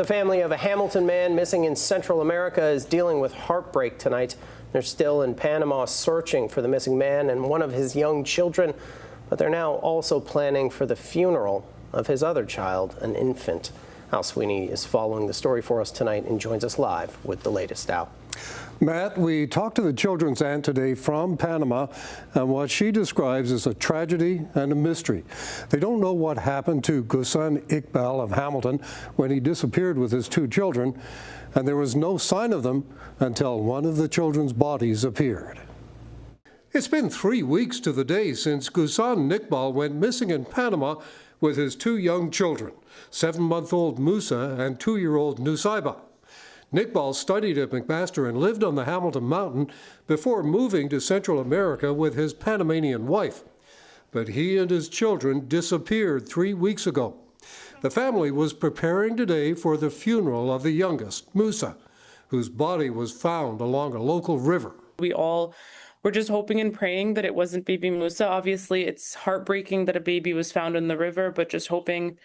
The family of a Hamilton man missing in Central America is dealing with heartbreak tonight. They're still in Panama searching for the missing man and one of his young children, but they're now also planning for the funeral of his other child, an infant. Al Sweeney is following the story for us tonight and joins us live with the latest. Al. Matt, we talked to the children's aunt today from Panama, and what she describes as a tragedy and a mystery. They don't know what happened to Ghussan Iqbal of Hamilton when he disappeared with his two children, and there was no sign of them until one of the children's bodies appeared. It's been 3 weeks to the day since Ghussan Iqbal went missing in Panama with his two young children, 7-month-old Musa and 2-year-old Nousaybah. Iqbal studied at McMaster and lived on the Hamilton Mountain before moving to Central America with his Panamanian wife. But he and his children disappeared 3 weeks ago. The family was preparing today for the funeral of the youngest, Musa, whose body was found along a local river. We all were just hoping and praying that it wasn't baby Musa. Obviously, it's heartbreaking that a baby was found in the river, but just hoping,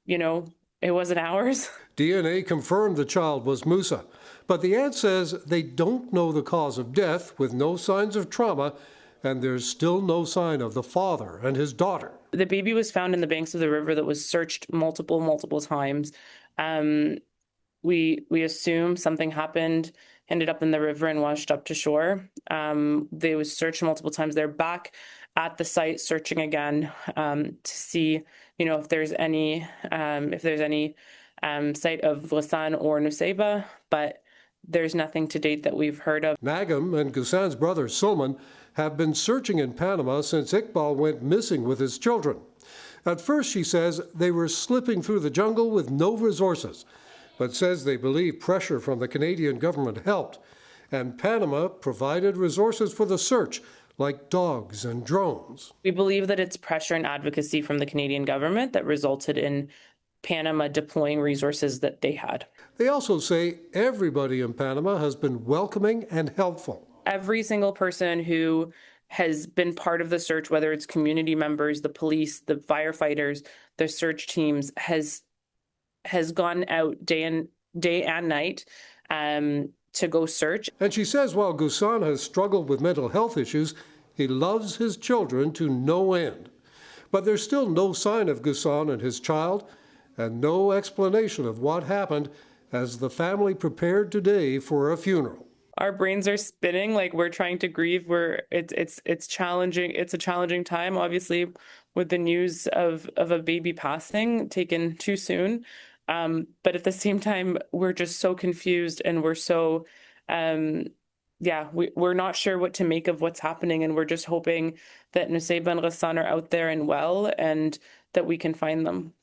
it wasn't ours. DNA confirmed the child was Musa, but the aunt says they don't know the cause of death with no signs of trauma, and there's still no sign of the father and his daughter. The baby was found in the banks of the river that was searched multiple times. We assume something happened, ended up in the river and washed up to shore. They was searched multiple times. They're back at the site searching again to see, if there's any site of Ghussan or Nousaybah, but there's nothing to date that we've heard of. Nagam and Ghussan's brother Sulman have been searching in Panama since Iqbal went missing with his children. At first, she says, they were slipping through the jungle with no resources, but says they believe pressure from the Canadian government helped, and Panama provided resources for the search, like dogs and drones. We believe that it's pressure and advocacy from the Canadian government that resulted in Panama deploying resources that they had. They also say everybody in Panama has been welcoming and helpful. Every single person who has been part of the search, whether it's community members, the police, the firefighters, the search teams, has gone out day and night to go search. And she says while Ghussan has struggled with mental health issues, he loves his children to no end. But there's still no sign of Ghussan and his child, and no explanation of what happened as the family prepared today for a funeral. Our brains are spinning, like we're trying to grieve. It's challenging. It's a challenging time, obviously, with the news of a baby passing, taken too soon. But at the same time, we're just so confused, and we're so, we're not sure what to make of what's happening, and we're just hoping that Nousaybah and Ghussan are out there and well, and that we can find them.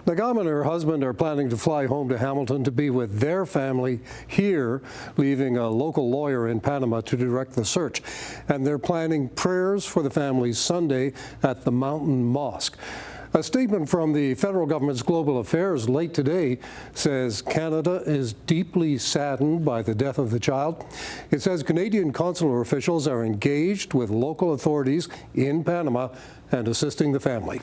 Nagam and her husband are planning to fly home to Hamilton to be with their family here, leaving a local lawyer in Panama to direct the search. And they're planning prayers for the family Sunday at the Mountain Mosque. A statement from the federal government's global affairs late today says Canada is deeply saddened by the death of the child. It says Canadian consular officials are engaged with local authorities in Panama and assisting the family.